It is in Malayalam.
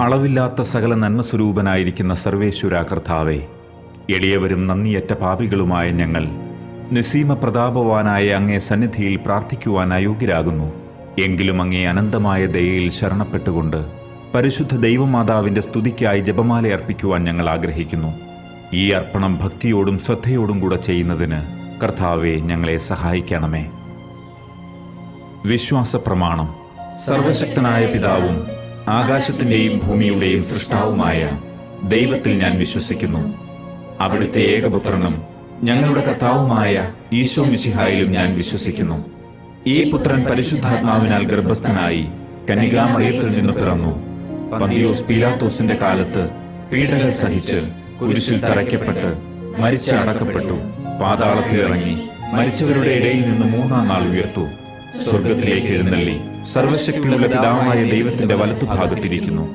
അളവില്ലാത്ത സകല നന്മസ്വരൂപനായിരിക്കുന്ന സർവേശ്വര കർത്താവേ, എളിയവരും നന്ദിയറ്റ പാപികളുമായ ഞങ്ങൾ നിസ്സീമ പ്രതാപവാനായ അങ്ങേ സന്നിധിയിൽ പ്രാർത്ഥിക്കുവാൻ അയോഗ്യരാകുന്നു. എങ്കിലും അങ്ങേ അനന്തമായ ദയയിൽ ശരണപ്പെട്ടുകൊണ്ട് പരിശുദ്ധ ദൈവമാതാവിൻ്റെ സ്തുതിക്കായി ജപമാല അർപ്പിക്കുവാൻ ഞങ്ങൾ ആഗ്രഹിക്കുന്നു. ഈ അർപ്പണം ഭക്തിയോടും ശ്രദ്ധയോടും കൂടെ ചെയ്യുന്നതിന് കർത്താവെ ഞങ്ങളെ സഹായിക്കണമേ. വിശ്വാസ പ്രമാണം. സർവശക്തനായ പിതാവും ആകാശത്തിൻ്റെയും ഭൂമിയുടെയും സൃഷ്ടാവുമായ ദൈവത്തിൽ ഞാൻ വിശ്വസിക്കുന്നു. അവിടുത്തെ ഏകപുത്രനും ഞങ്ങളുടെ കർത്താവുമായ ഈശോ മിശിഹായിലും ഞാൻ വിശ്വസിക്കുന്നു. ഈ പുത്രൻ പരിശുദ്ധാത്മാവിനാൽ ഗർഭസ്ഥനായി കന്യകാമറിയത്തിൽ നിന്ന് പിറന്നു. പന്തിയോസ് പീലാത്തോസിന്റെ കാലത്ത് പീഡകൾ സഹിച്ച് കുരിശിൽ തറയ്ക്കപ്പെട്ട് മരിച്ച് അടക്കപ്പെട്ടു. പാതാളത്തിൽ ഇറങ്ങി മരിച്ചവരുടെ ഇടയിൽ നിന്ന് മൂന്നാം നാൾ ഉയർത്തു. സ്വർഗത്തിലേക്ക് എഴുന്നള്ളി സർവശക്തിയുള്ള പിതാവായ ദൈവത്തിന്റെ വലത്തുഭാഗത്തിരിക്കുന്നു.